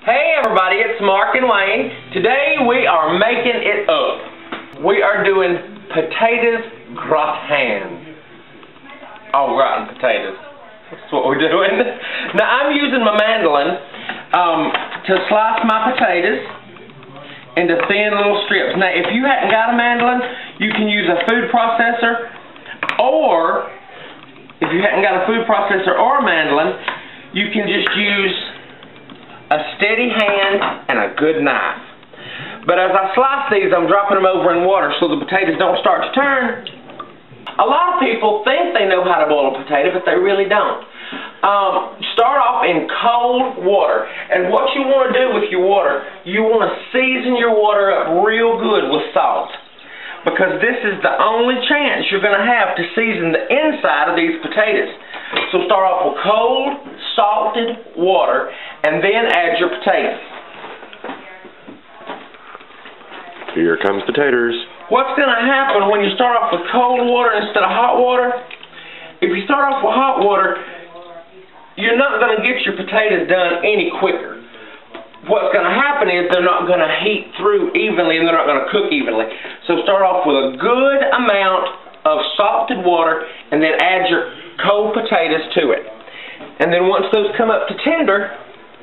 Hey everybody, it's Mark and Wayne. Today we are making it up. We are doing potatoes gratin. Au gratin potatoes. That's what we're doing. Now I'm using my mandolin to slice my potatoes into thin little strips. Now if you hadn't got a mandolin, you can use a food processor, or if you hadn't got a food processor or a mandolin, you can just use a steady hand and a good knife. But as I slice these, I'm dropping them over in water so the potatoes don't start to turn. A lot of people think they know how to boil a potato, but they really don't. Start off in cold water, and what you want to do with your water, you want to season your water up real good with salt, because this is the only chance you're going to have to season the inside of these potatoes. So start off with cold, salted water, and then add your potatoes. Here comes potatoes. What's going to happen when you start off with cold water instead of hot water? If you start off with hot water, you're not going to get your potatoes done any quicker. What's going to happen is they're not going to heat through evenly, and they're not going to cook evenly. So start off with a good amount of salted water, and then add your cold potatoes to it. And then once those come up to tender,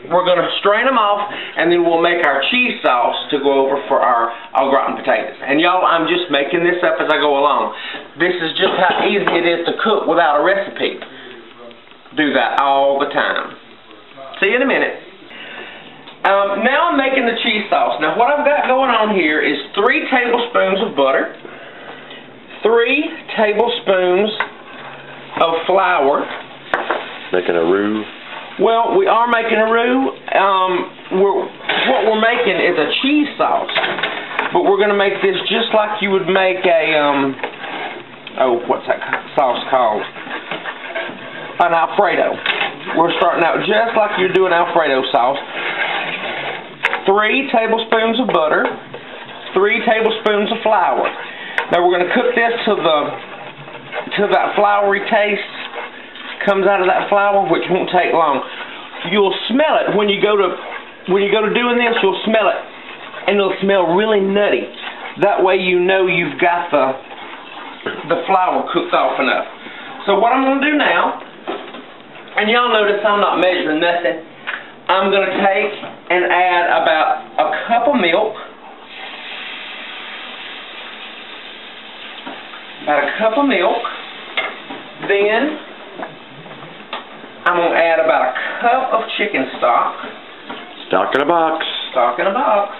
we're going to strain them off, and then we'll make our cheese sauce to go over for our au gratin potatoes. And y'all, I'm just making this up as I go along. This is just how easy it is to cook without a recipe. Do that all the time. See you in a minute. Now I'm making the cheese sauce. Now what I've got going on here is 3 tablespoons of butter, 3 tablespoons of flour. Making a roux. Well, we are making a roux. What we're making is a cheese sauce, but we're going to make this just like you would make a what's that sauce called? An Alfredo. We're starting out just like you do an Alfredo sauce. 3 tablespoons of butter, 3 tablespoons of flour. Now we're going to cook this till that floury taste comes out of that flour, which won't take long. You'll smell it when you go to doing this. You'll smell it, and it'll smell really nutty. That way you know you've got the flour cooked off enough. So what I'm going to do now, and y'all notice I'm not measuring nothing. I'm going to take and add about a cup of milk. About a cup of milk. Then I'm going to add about a cup of chicken stock. Stock in a box. Stock in a box.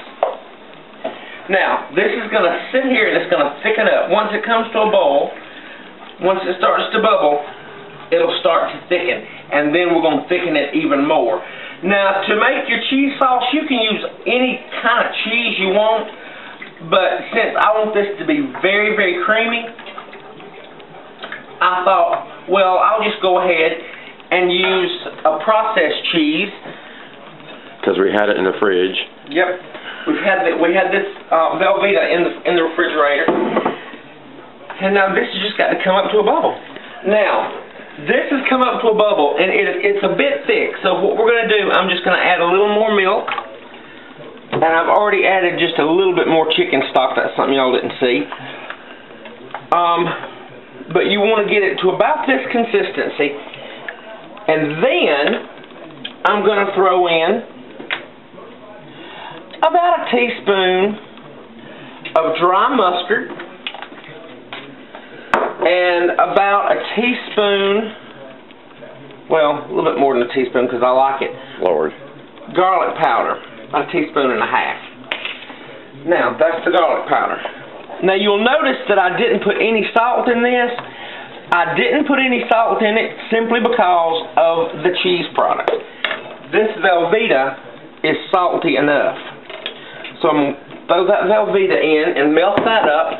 Now, this is going to sit here and it's going to thicken up. Once it comes to a boil, once it starts to bubble, it'll start to thicken. And then we're going to thicken it even more. Now, to make your cheese sauce, you can use any kind of cheese you want. But since I want this to be very, very creamy, I thought, well, I'll just go ahead and use a processed cheese. Because we had it in the fridge. Yep, we had this Velveeta in the refrigerator, and now this has just got to come up to a bubble. Now this has come up to a bubble, and it's a bit thick. So what we're going to do, I'm just going to add a little more milk, and I've already added just a little bit more chicken stock. That's something y'all didn't see. But you want to get it to about this consistency. And then I'm going to throw in about a teaspoon of dry mustard and about a teaspoon, well, a little bit more than a teaspoon because I like it. Lord. Garlic powder, a teaspoon and a half. Now, that's the garlic powder. Now, you'll notice that I didn't put any salt in this. I didn't put any salt in it simply because of the cheese product. This Velveeta is salty enough. So I'm going to throw that Velveeta in and melt that up,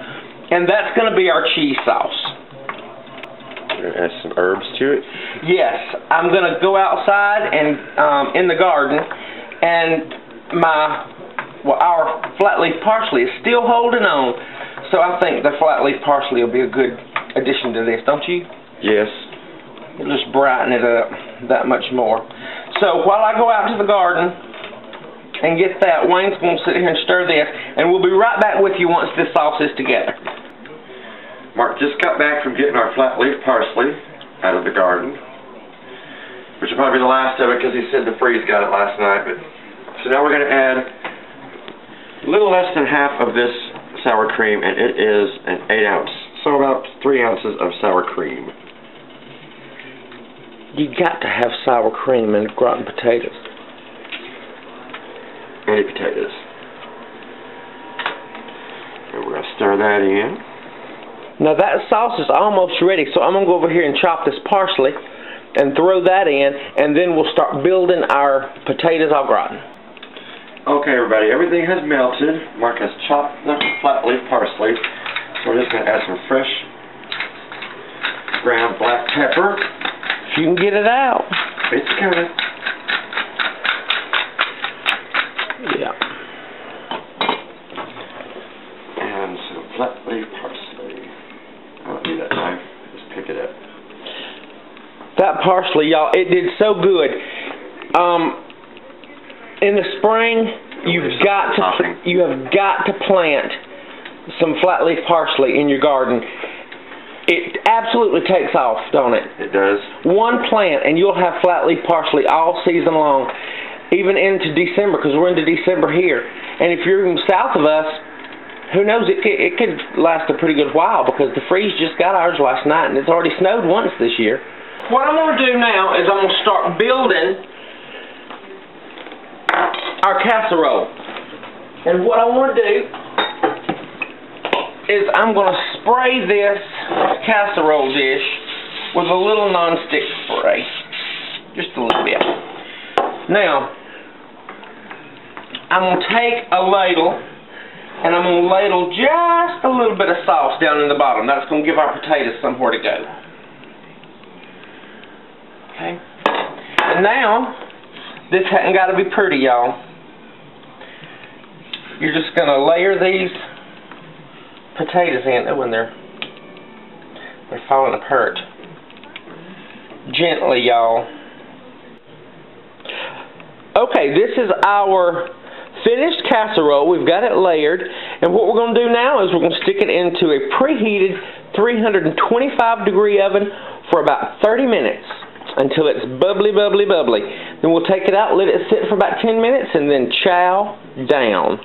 and that's going to be our cheese sauce. You're going to add some herbs to it? Yes. I'm going to go outside and in the garden, and our flat leaf parsley is still holding on. So I think the flat leaf parsley will be a good addition to this, don't you? Yes. It'll just brighten it up that much more. So while I go out to the garden and get that. Wayne's going to sit here and stir this, and we'll be right back with you once this sauce is together. Mark just got back from getting our flat leaf parsley out of the garden, which will probably be the last of it because he said the freeze got it last night. But so now we're going to add a little less than half of this sour cream, and it is an 8 ounce, so about 3 ounces of sour cream. You got to have sour cream in gratin potatoes. Any potatoes. And we're going to stir that in. Now that sauce is almost ready, so I'm going to go over here and chop this parsley and throw that in, and then we'll start building our potatoes au gratin. Okay, everybody, everything has melted. Mark has chopped the flat leaf parsley, so we're just going to add some fresh ground black pepper. If you can get it out. It's coming. Yeah. And some flat leaf parsley. I don't need that knife. Just pick it up. That parsley, y'all, it did so good. In the spring, you have got to plant some flat leaf parsley in your garden. It absolutely takes off, don't it? It does. One plant, and you'll have flat leaf parsley all season long, even into December, because we're into December here. And if you're even south of us, who knows, it could last a pretty good while, because the freeze just got ours last night, and it's already snowed once this year. What I'm going to do now is I'm going to start building our casserole. And what I want to do is I'm going to spray this casserole dish with a little nonstick spray. Just a little bit. Now, I'm going to take a ladle, and I'm going to ladle just a little bit of sauce down in the bottom. That's going to give our potatoes somewhere to go. Okay. And now, this hasn't got to be pretty, y'all. You're just going to layer these potatoes in. Oh, and they're falling apart. Gently, y'all. Okay, this is our finished casserole. We've got it layered, and what we're going to do now is we're going to stick it into a preheated 325-degree oven for about 30 minutes until it's bubbly, bubbly, bubbly. Then we'll take it out, let it sit for about 10 minutes, and then chow down.